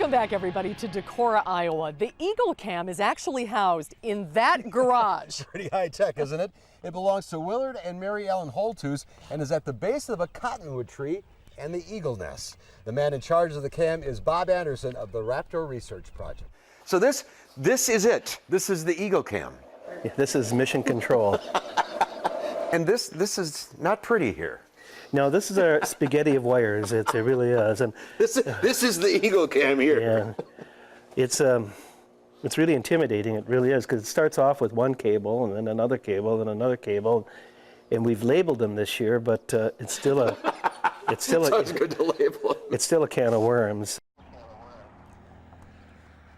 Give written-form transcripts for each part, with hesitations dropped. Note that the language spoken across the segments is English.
Welcome back, everybody, to Decorah, Iowa. The Eagle Cam is actually housed in that garage. Pretty high tech, isn't it? It belongs to Willard and MaryEllen Holthaus and is at the base of a cottonwood tree and the eagle nest. The man in charge of the cam is Bob Anderson of the Raptor Research Project. So this is it. This is the Eagle Cam. Yeah, this is mission control. And this is not pretty here. No, this is our spaghetti of wires. It really is. And this is the Eagle Cam here. Yeah, it's really intimidating. It really is, because it starts off with one cable and then another cable and another cable, and we've labeled them this year, but it's still a Sounds good to label. It's still a can of worms.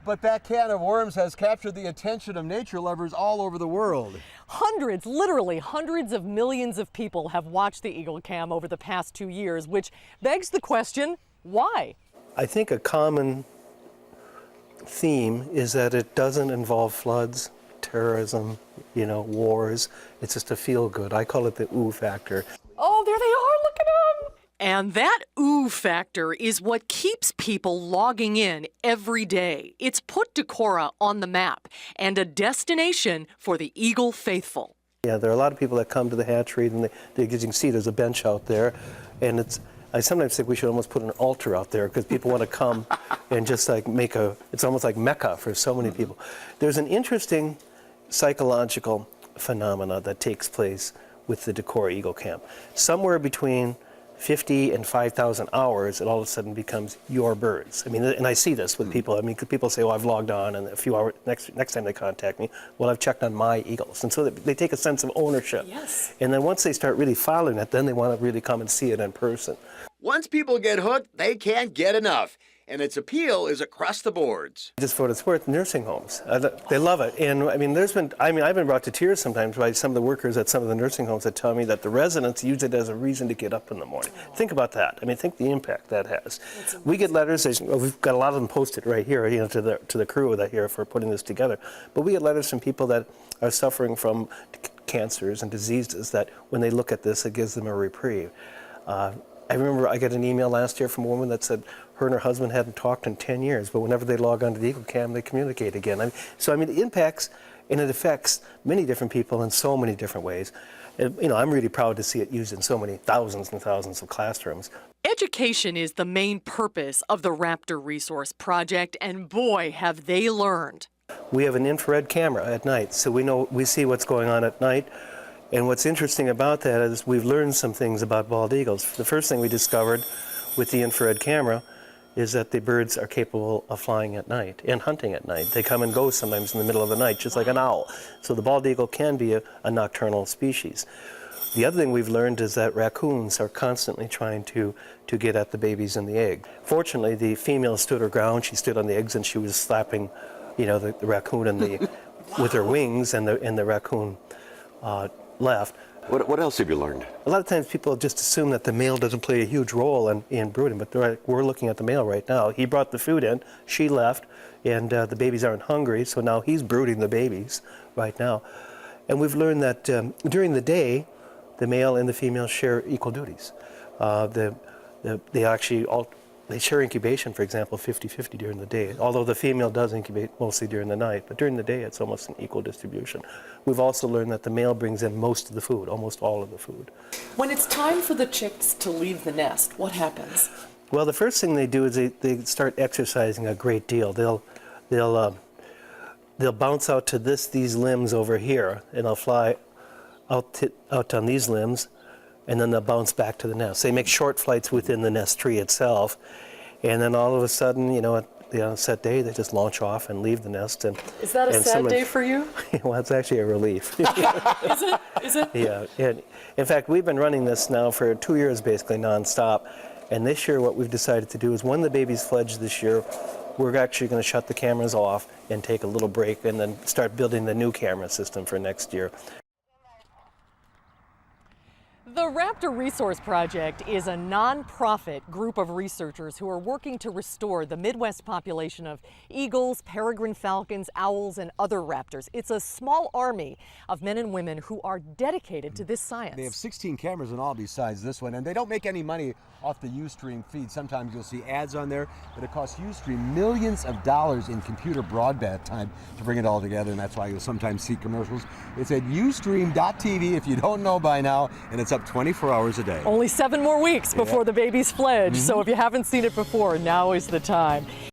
But that can of worms has captured the attention of nature lovers all over the world. Hundreds, literally hundreds of millions of people have watched the Eagle Cam over the past 2 years, which begs the question, why? I think a common theme is that it doesn't involve floods, terrorism, wars. It's just a feel-good. I call it the ooh factor. Oh, there they are, look at them! And that ooh factor is what keeps people logging in every day. It's put Decorah on the map and a destination for the Eagle faithful. Yeah, there are a lot of people that come to the hatchery, and you can see there's a bench out there, and I sometimes think we should almost put an altar out there, because people want to come and just like it's almost like Mecca for so many people. There's an interesting psychological phenomena that takes place with the Decorah Eagle Cam. Somewhere between 50 and 5,000 hours, it all of a sudden becomes your birds. I mean, and I see this with people. I mean, people say, well, I've logged on, and a few hours, next time they contact me, well, I've checked on my eagles. And so they take a sense of ownership. Yes. And then once they start really following it, then they want to really come and see it in person. Once people get hooked, they can't get enough. And its appeal is across the boards. Just for what it's worth, nursing homes, they love it. And I mean, I've been brought to tears sometimes by some of the workers at some of the nursing homes that tell me that the residents use it as a reason to get up in the morning. Think about that. I mean, think the impact that has. We get letters, we've got a lot of them posted right here, to the crew that here for putting this together. But we get letters from people that are suffering from cancers and diseases that when they look at this, it gives them a reprieve. I remember I got an email last year from a woman that said her and her husband hadn't talked in 10 years, but whenever they log onto the Eagle Cam, they communicate again. It impacts and it affects many different people in so many different ways. And, I'm really proud to see it used in so many thousands and thousands of classrooms. Education is the main purpose of the Raptor Resource Project, and boy, have they learned. We have an infrared camera at night, so we see what's going on at night. And what's interesting about that is we've learned some things about bald eagles. The first thing we discovered with the infrared camera is that the birds are capable of flying at night and hunting at night. They come and go sometimes in the middle of the night, just like an owl. So the bald eagle can be a nocturnal species. The other thing we've learned is that raccoons are constantly trying to get at the babies in the egg. Fortunately, the female stood her ground. She stood on the eggs and she was slapping, the raccoon with her wings, and the raccoon left. What else have you learned? A lot of times people just assume that the male doesn't play a huge role in brooding, but we're looking at the male right now. He brought the food in, she left, and the babies aren't hungry, so now he's brooding the babies right now. And we've learned that during the day, the male and the female share equal duties. They share incubation, for example, 50-50 during the day, although the female does incubate mostly during the night, but during the day it's almost an equal distribution. We've also learned that the male brings in most of the food, almost all of the food. When it's time for the chicks to leave the nest, what happens? Well, the first thing they do is they start exercising a great deal. They'll bounce out to these limbs over here, and they'll fly out on these limbs, and then they'll bounce back to the nest. They make short flights within the nest tree itself, and then all of a sudden, on a set day, they just launch off and leave the nest. Is that a sad day for you? Well, it's actually a relief. Is it? Yeah. In fact, we've been running this now for 2 years, basically nonstop. And this year, what we've decided to do is when the babies fledge this year, we're actually going to shut the cameras off and take a little break, and then start building the new camera system for next year. The Raptor Resource Project is a nonprofit group of researchers who are working to restore the Midwest population of eagles, peregrine falcons, owls, and other raptors. It's a small army of men and women who are dedicated to this science. They have 16 cameras in all besides this one, and they don't make any money off the Ustream feed. Sometimes you'll see ads on there, but it costs Ustream millions of dollars in computer broadband time to bring it all together, and that's why you'll sometimes see commercials. It's at ustream.tv if you don't know by now, and it's up 24 hours a day. Only 7 more weeks before the babies fledge, so if you haven't seen it before, now is the time.